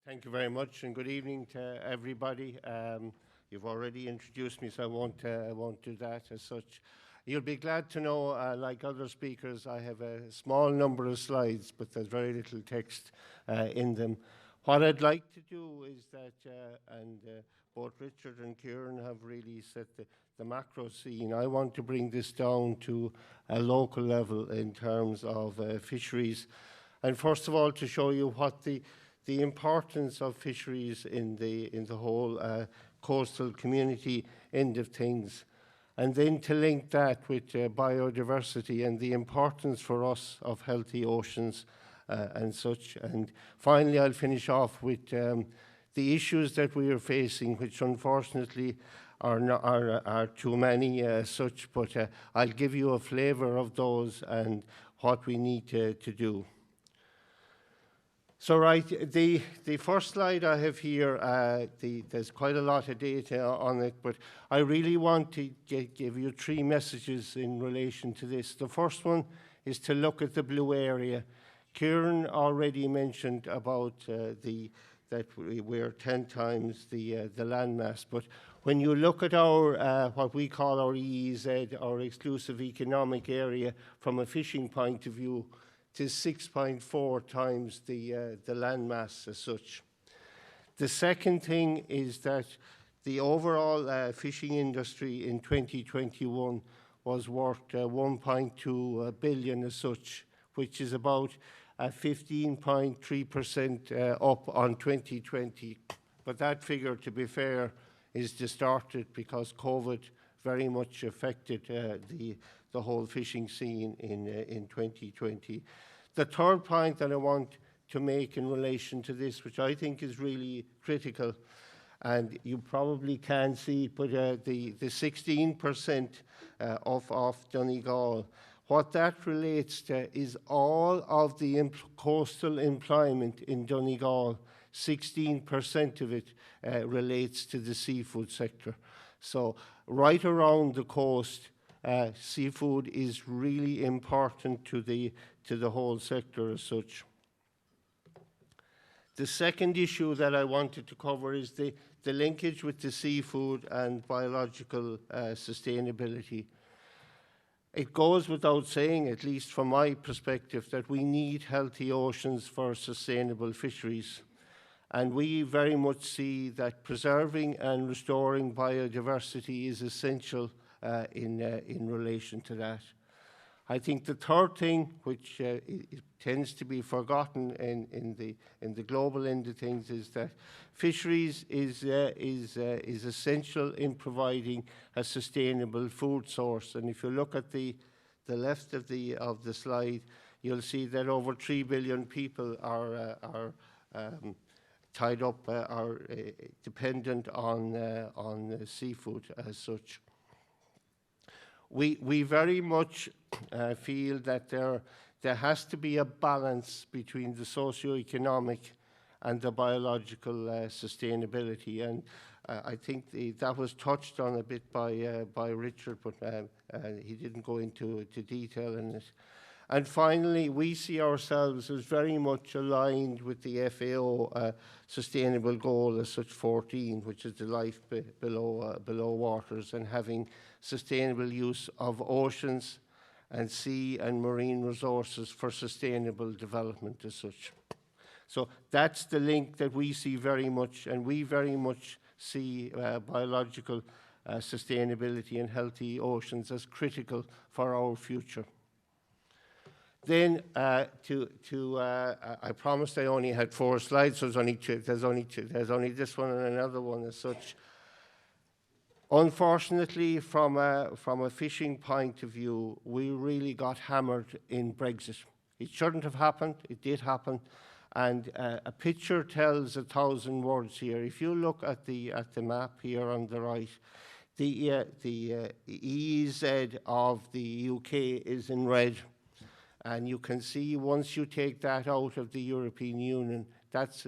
Thank you very much, and good evening to everybody. You've already introduced me, so I won't do that as such. You'll be glad to know, like other speakers, I have a small number of slides, but there's very little text in them. What I'd like to do is that, both Richard and Kieran have really set the macro scene. I want to bring this down to a local level in terms of fisheries. And first of all, to show you what the importance of fisheries in the whole coastal community end of things, and then to link that with biodiversity and the importance for us of healthy oceans and such. And finally, I'll finish off with the issues that we are facing, which unfortunately are too many such, but I'll give you a flavour of those and what we need to do. So right, the first slide I have here, there's quite a lot of data on it, but I really want to give you three messages in relation to this. The first one is to look at the blue area. Kieran already mentioned about that we're 10 times the landmass, but when you look at our what we call our EEZ, our exclusive economic area, from a fishing point of view, it is 6.4 times the landmass as such. The second thing is that the overall fishing industry in 2021 was worth 1.2 billion as such, which is about 15.3% up on 2020. But that figure, to be fair, is distorted because COVID very much affected the whole fishing scene in 2020. The third point that I want to make in relation to this, which I think is really critical, and you probably can see it, but the 16% off Donegal, what that relates to is all of the coastal employment in Donegal. 16% of it relates to the seafood sector. So right around the coast, seafood is really important to the whole sector as such. The second issue that I wanted to cover is the linkage with the seafood and biological sustainability. It goes without saying, at least from my perspective, that we need healthy oceans for sustainable fisheries. And we very much see that preserving and restoring biodiversity is essential in relation to that. I think the third thing, which tends to be forgotten in the global end of things, is that fisheries is essential in providing a sustainable food source. And if you look at the left of the slide, you'll see that over 3 billion people are tied up, are dependent on seafood as such. We very much feel that there has to be a balance between the socio-economic and the biological sustainability, and I think that was touched on a bit by Richard, but he didn't go into detail in it. And finally, we see ourselves as very much aligned with the FAO sustainable goal as such 14, which is the life below waters, and having sustainable use of oceans and sea and marine resources for sustainable development as such. So that's the link that we see very much, and we very much see biological sustainability and healthy oceans as critical for our future. Then, I promised I only had 4 slides, so there's only two. There's only this one and another one as such. Unfortunately, from a fishing point of view, we really got hammered in Brexit. It shouldn't have happened. It did happen, and a picture tells 1,000 words here. If you look at the map here on the right, the EEZ of the UK is in red. And you can see once you take that out of the European Union, it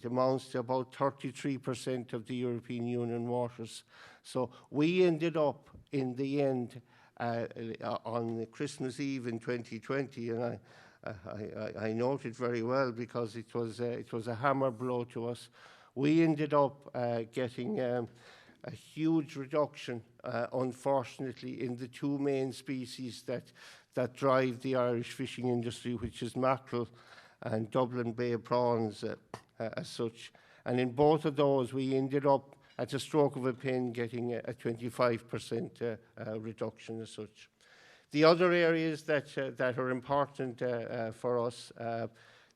amounts to about 33% of the European Union waters. So we ended up in the end on Christmas Eve in 2020, and I note it very well because it was a hammer blow to us. We ended up getting a huge reduction, unfortunately, in the two main species that drive the Irish fishing industry, which is mackerel and Dublin Bay prawns as such. And in both of those, we ended up, at a stroke of a pen, getting a 25% reduction as such. The other areas that are important for us,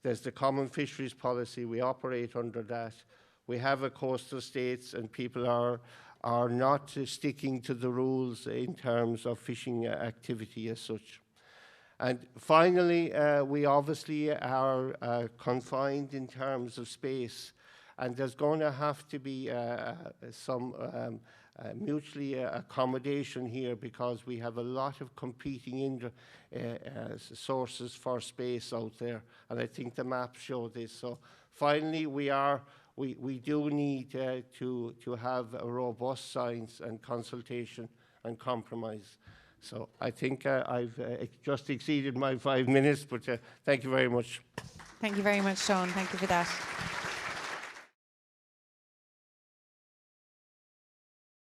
there's the Common Fisheries Policy. We operate under that. We have a coastal states, and people are not sticking to the rules in terms of fishing activity as such. And finally, we obviously are confined in terms of space, and there's going to have to be some mutually accommodation here, because we have a lot of competing sources for space out there, and I think the maps show this. So finally, we do need to have a robust science and consultation and compromise. So I think I've just exceeded my 5 minutes, but thank you very much. Thank you very much, Sean. Thank you for that.